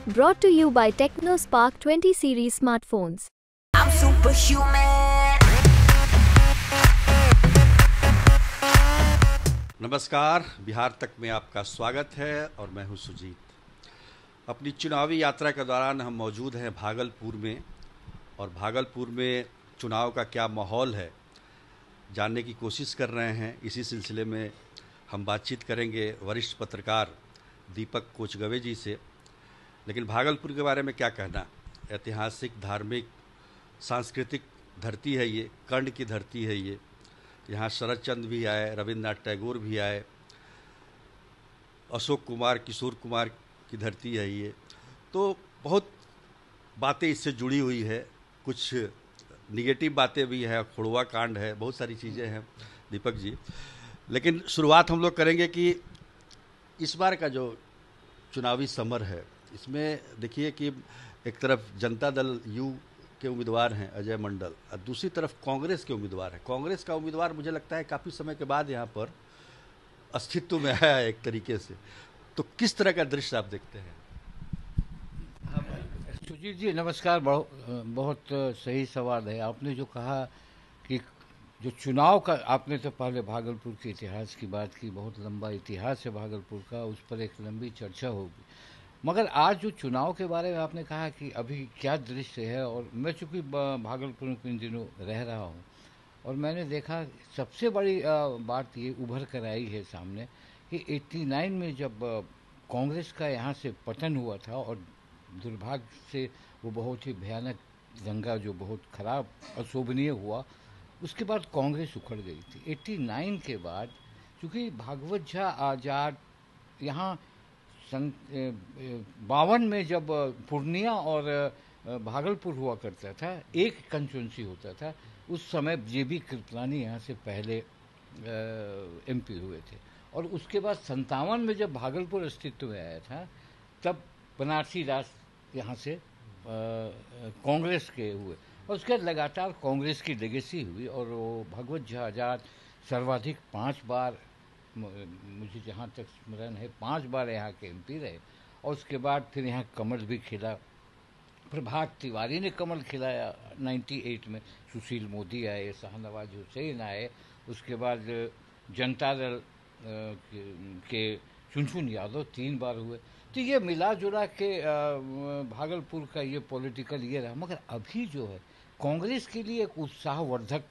Brought to you by TechnoSpark 20 series smartphones. I'm superhuman. नमस्कार, बिहार तक में आपका स्वागत है और मैं हूं सुजीत। अपनी चुनावी यात्रा के दौरान हम मौजूद हैं भागलपुर में और भागलपुर में चुनाव का क्या माहौल है जानने की कोशिश कर रहे हैं। इसी सिलसिले में हम बातचीत करेंगे वरिष्ठ पत्रकार दीपक कोचगवे जी से। लेकिन भागलपुर के बारे में क्या कहना, ऐतिहासिक, धार्मिक, सांस्कृतिक धरती है ये, कर्ण की धरती है ये। यहाँ शरद चंद्र भी आए, रविन्द्रनाथ टैगोर भी आए, अशोक कुमार, किशोर कुमार की धरती है ये। तो बहुत बातें इससे जुड़ी हुई है, कुछ निगेटिव बातें भी हैं, खुड़वा कांड है, बहुत सारी चीज़ें हैं दीपक जी। लेकिन शुरुआत हम लोग करेंगे कि इस बार का जो चुनावी समर है, इसमें देखिए कि एक तरफ जनता दल यू के उम्मीदवार हैं अजय मंडल और दूसरी तरफ कांग्रेस के उम्मीदवार हैं। कांग्रेस का उम्मीदवार मुझे लगता है काफ़ी समय के बाद यहाँ पर अस्तित्व में आया है एक तरीके से। तो किस तरह का दृश्य आप देखते हैं? सुजीत जी नमस्कार। बहुत सही सवाल है आपने जो कहा कि जो चुनाव का, आपने तो पहले भागलपुर के इतिहास की बात की, बहुत लंबा इतिहास है भागलपुर का, उस पर एक लंबी चर्चा होगी। मगर आज जो चुनाव के बारे में आपने कहा कि अभी क्या दृश्य है, और मैं चूँकि भागलपुर में इन दिनों रह रहा हूँ और मैंने देखा सबसे बड़ी बात ये उभर कर आई है सामने कि 89 में जब कांग्रेस का यहाँ से पतन हुआ था और दुर्भाग्य से वो बहुत ही भयानक दंगा जो बहुत खराब अशोभनीय हुआ, उसके बाद कांग्रेस उखड़ गई थी। 89 के बाद चूँकि भागवत झा आज़ाद यहाँ 52 में जब पूर्णिया और भागलपुर हुआ करता था, एक कंस्टिट्यूंसी होता था, उस समय जेबी कृपलानी यहाँ से पहले एमपी हुए थे। और उसके बाद 57 में जब भागलपुर अस्तित्व में आया था, तब बनारसी दास यहाँ से कांग्रेस के हुए और उसके बाद लगातार कांग्रेस की लेगेसी हुई और वो भगवत झा आज़ाद सर्वाधिक 5 बार, मुझे जहाँ तक स्मरण है 5 बार यहाँ के एमपी रहे। और उसके बाद फिर यहाँ कमल भी खिला, प्रभात तिवारी ने कमल खिलाया 98 में, सुशील मोदी आए, शाहनवाज हुसैन आए, उसके बाद जनता दल के चुनचुन यादव 3 बार हुए। तो ये मिला जुला के भागलपुर का ये पॉलिटिकल ये रहा। मगर अभी जो है कांग्रेस के लिए एक उत्साहवर्धक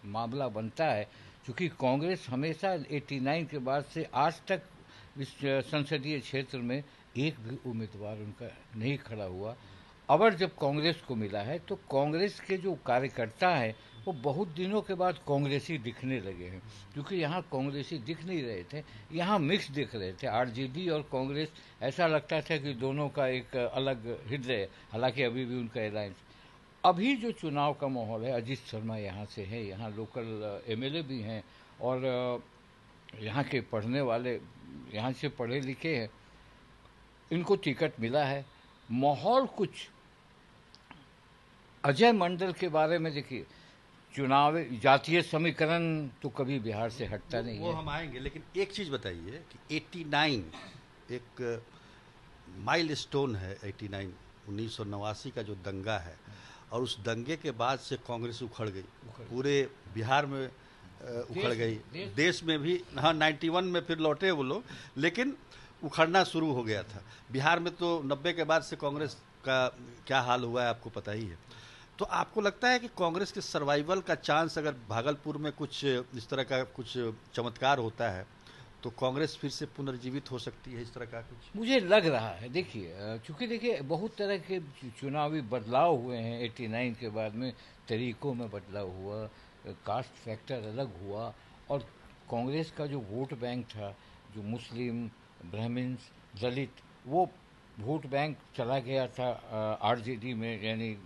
मामला बनता है, क्योंकि कांग्रेस हमेशा 89 के बाद से आज तक इस संसदीय क्षेत्र में एक भी उम्मीदवार उनका नहीं खड़ा हुआ। अबर जब कांग्रेस को मिला है तो कांग्रेस के जो कार्यकर्ता हैं वो बहुत दिनों के बाद कांग्रेसी दिखने लगे हैं, क्योंकि यहाँ कांग्रेसी दिख नहीं रहे थे, यहाँ मिक्स दिख रहे थे। आरजेडी और कांग्रेस, ऐसा लगता था कि दोनों का एक अलग हृदय है, हालांकि अभी भी उनका अलायंस। अभी जो चुनाव का माहौल है, अजीत शर्मा यहाँ से है, यहाँ लोकल एमएलए भी हैं और यहाँ के पढ़ने वाले, यहाँ से पढ़े लिखे हैं, इनको टिकट मिला है। माहौल कुछ अजय मंडल के बारे में देखिए, चुनाव जातीय समीकरण तो कभी बिहार से हटता नहीं है, वो हम आएंगे। लेकिन एक चीज़ बताइए कि 89 एक माइलस्टोन है। 89 1989 का जो दंगा है, और उस दंगे के बाद से कांग्रेस उखड़ गई, पूरे बिहार में उखड़ गई, देश में भी। हाँ, 91 में फिर लौटे वो लोग, लेकिन उखड़ना शुरू हो गया था। बिहार में तो 90 के बाद से कांग्रेस का क्या हाल हुआ है आपको पता ही है। तो आपको लगता है कि कांग्रेस के सर्वाइवल का चांस, अगर भागलपुर में कुछ इस तरह का कुछ चमत्कार होता है, तो कांग्रेस फिर से पुनर्जीवित हो सकती है, इस तरह का कुछ? मुझे लग रहा है। देखिए, चूँकि देखिए बहुत तरह के चुनावी बदलाव हुए हैं 89 के बाद में, तरीकों में बदलाव हुआ, कास्ट फैक्टर अलग हुआ, और कांग्रेस का जो वोट बैंक था, जो मुस्लिम, ब्राह्मण्स, दलित, वो वोट बैंक चला गया था आरजेडी में, यानी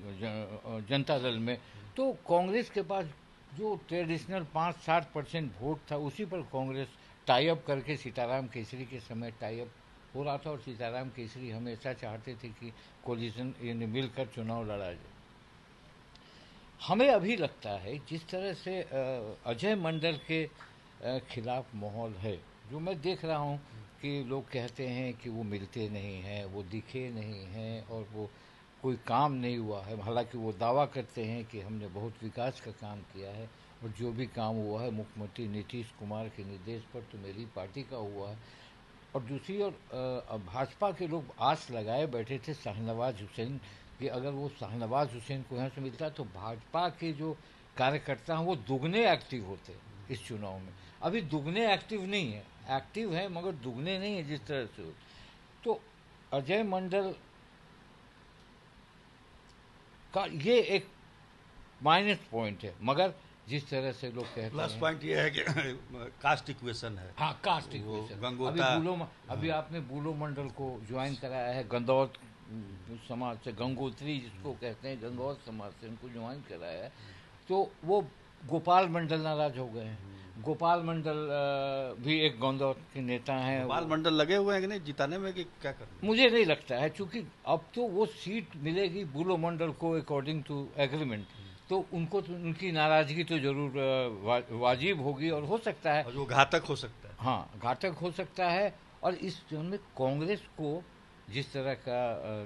जनता दल में। तो कांग्रेस के पास जो ट्रेडिशनल 5-7% वोट था, उसी पर कांग्रेस टाई अप करके सीताराम केसरी के समय टाई अप हो रहा था, और सीताराम केसरी हमेशा चाहते थे कि कोलिजन यानी मिलकर चुनाव लड़ा जाए। हमें अभी लगता है जिस तरह से अजय मंडल के खिलाफ माहौल है, जो मैं देख रहा हूँ कि लोग कहते हैं कि वो मिलते नहीं हैं, वो दिखे नहीं हैं और वो कोई काम नहीं हुआ है। हालांकि वो दावा करते हैं कि हमने बहुत विकास का काम किया है और जो भी काम हुआ है मुख्यमंत्री नीतीश कुमार के निर्देश पर तो मेरी पार्टी का हुआ है। और दूसरी ओर भाजपा के लोग आस लगाए बैठे थे शाहनवाज हुसैन कि अगर वो शाहनवाज हुसैन को यहाँ से मिलता तो भाजपा के जो कार्यकर्ता हैं वो दुगने एक्टिव होते इस चुनाव में। अभी दुगने एक्टिव नहीं है, एक्टिव है मगर दुगने नहीं है जिस तरह से। तो अजय मंडल का ये एक माइनस पॉइंट है, मगर जिस तरह से लोग कहते हैं प्लस पॉइंट ये है कि कास्ट इक्वेशन है। हाँ, कास्ट इक्वेशन। गंगोता अभी आपने बूलो मंडल को ज्वाइन कराया है, गंगौत समाज से, गंगोत्री जिसको कहते हैं, गंगौत समाज से उनको ज्वाइन कराया है। तो वो गोपाल मंडल नाराज हो गए हैं। गोपाल मंडल भी एक गंगौत के नेता हैं। गोपाल मंडल लगे हुए हैं कि नहीं जिताने में, कि क्या करना? मुझे नहीं लगता है, क्योंकि अब तो वो सीट मिलेगी बूलो मंडल को अकॉर्डिंग टू एग्रीमेंट, तो उनको तो उनकी नाराजगी तो जरूर वाजिब होगी और हो सकता है, और जो घातक हो सकता है। हाँ, घातक हो सकता है। और इस चुनाव में कांग्रेस को जिस तरह का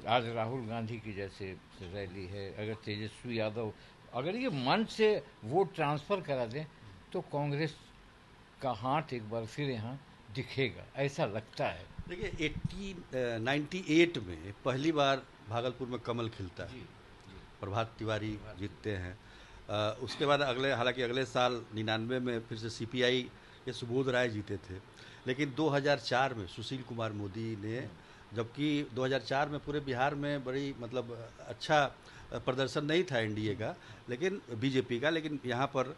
आज राहुल गांधी की जैसे रैली है, अगर तेजस्वी यादव अगर ये मन से वोट ट्रांसफर करा दें तो कांग्रेस का हाथ एक बार फिर यहाँ दिखेगा, ऐसा लगता है। देखिए 98 में पहली बार भागलपुर में कमल खिलता है, प्रभात तिवारी जीतते हैं। उसके बाद हालांकि अगले साल 99 में फिर से सीपीआई के सुबोध राय जीते थे। लेकिन 2004 में सुशील कुमार मोदी ने, जबकि 2004 में पूरे बिहार में बड़ी मतलब अच्छा प्रदर्शन नहीं था एनडीए का, लेकिन बीजेपी का, लेकिन यहाँ पर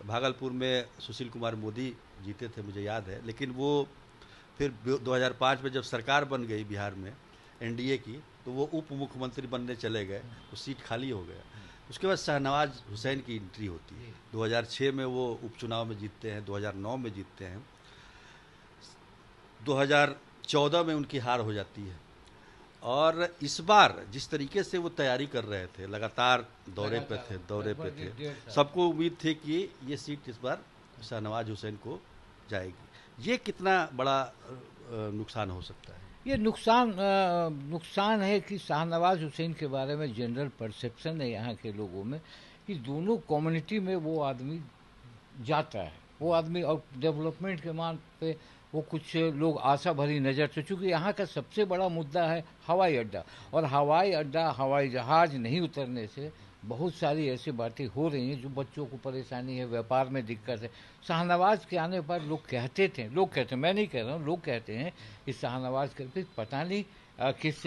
भागलपुर में सुशील कुमार मोदी जीते थे, मुझे याद है। लेकिन वो फिर 2005 में जब सरकार बन गई बिहार में एनडीए की, तो वो उप मुख्यमंत्री बनने चले गए, तो सीट खाली हो गया। उसके बाद शाहनवाज हुसैन की एंट्री होती है। 2006 में वो उपचुनाव में जीतते हैं, 2009 में जीतते हैं, 2014 में उनकी हार हो जाती है। और इस बार जिस तरीके से वो तैयारी कर रहे थे, लगातार दौरे पे थे, सबको उम्मीद थी कि ये सीट इस बार शाहनवाज हुसैन को जाएगी। ये कितना बड़ा नुकसान हो सकता है? ये नुकसान है कि शाहनवाज हुसैन के बारे में जनरल परसेप्शन है यहाँ के लोगों में कि दोनों कम्युनिटी में वो आदमी जाता है, वो आदमी, और डेवलपमेंट के मान पे वो कुछ लोग आशा भरी नज़र से, चूँकि यहाँ का सबसे बड़ा मुद्दा है हवाई अड्डा, और हवाई अड्डा, हवाई जहाज़ नहीं उतरने से बहुत सारी ऐसी बातें हो रही हैं जो बच्चों को परेशानी है, व्यापार में दिक्कत है। शाहनवाज के आने पर लोग कहते, मैं नहीं कह रहा हूँ, लोग कहते हैं कि शाहनवाज करके पता नहीं किस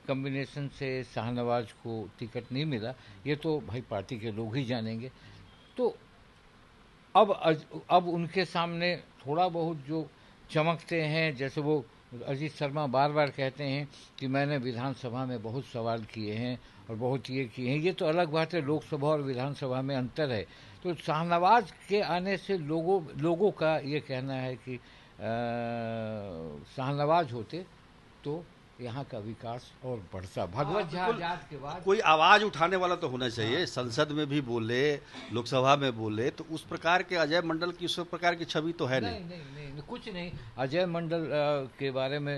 कम्बिनेशन से शाहनवाज को टिकट नहीं मिला, ये तो भाई पार्टी के लोग ही जानेंगे। तो अब उनके सामने थोड़ा बहुत जो चमकते हैं, जैसे वो अजीत शर्मा बार बार कहते हैं कि मैंने विधानसभा में बहुत सवाल किए हैं और बहुत ये किए हैं, ये तो अलग बात है, लोकसभा और विधानसभा में अंतर है। तो शाहनवाज के आने से लोगों का ये कहना है कि शाहनवाज होते तो यहाँ का विकास और बढ़ता। भगवत झा आजाद के बाद कोई आवाज उठाने वाला तो होना चाहिए, संसद में भी बोले, लोकसभा में बोले, तो उस प्रकार के अजय मंडल की उस प्रकार की छवि तो है नहीं, कुछ नहीं। अजय मंडल के बारे में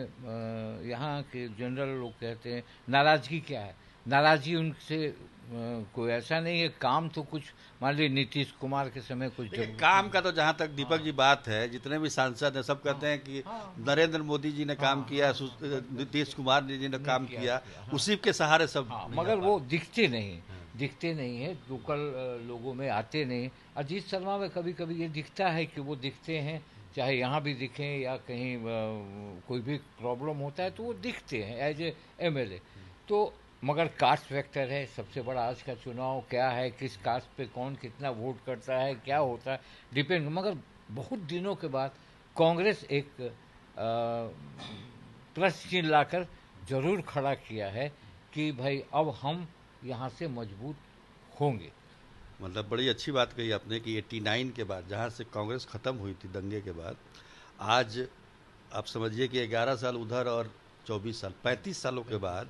यहाँ के जनरल लोग कहते हैं नाराजगी क्या है, नाराजगी उनसे कोई ऐसा नहीं है, काम तो कुछ मान लीजिए नीतीश कुमार के समय कुछ काम का तो जहाँ तक दीपक जी बात है, जितने भी सांसद हैं सब कहते हैं कि नरेंद्र मोदी जी ने काम किया, नीतीश कुमार जी ने काम किया, उसी के सहारे सब, मगर वो दिखते नहीं है, लोकल लोगों में आते नहीं। अजीत शर्मा में कभी कभी ये दिखता है कि वो दिखते हैं, चाहे यहाँ भी दिखें या कहीं कोई भी प्रॉब्लम होता है तो वो दिखते हैं एज ए MLA। तो मगर कास्ट फैक्टर है सबसे बड़ा आज का चुनाव, क्या है, किस कास्ट पे कौन कितना वोट करता है, क्या होता है, डिपेंड। मगर बहुत दिनों के बाद कांग्रेस एक प्रश्न चिन्ह लाकर जरूर खड़ा किया है कि भाई अब हम यहाँ से मजबूत होंगे। मतलब बड़ी अच्छी बात कही आपने कि 89 के बाद जहाँ से कांग्रेस खत्म हुई थी दंगे के बाद, आज आप समझिए कि 11 साल उधर और 24 साल, 35 सालों के बाद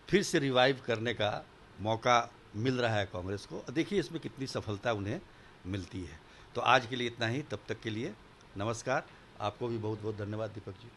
फिर से रिवाइव करने का मौका मिल रहा है कांग्रेस को। देखिए इसमें कितनी सफलता उन्हें मिलती है। तो आज के लिए इतना ही, तब तक के लिए नमस्कार, आपको भी बहुत बहुत धन्यवाद दीपक जी।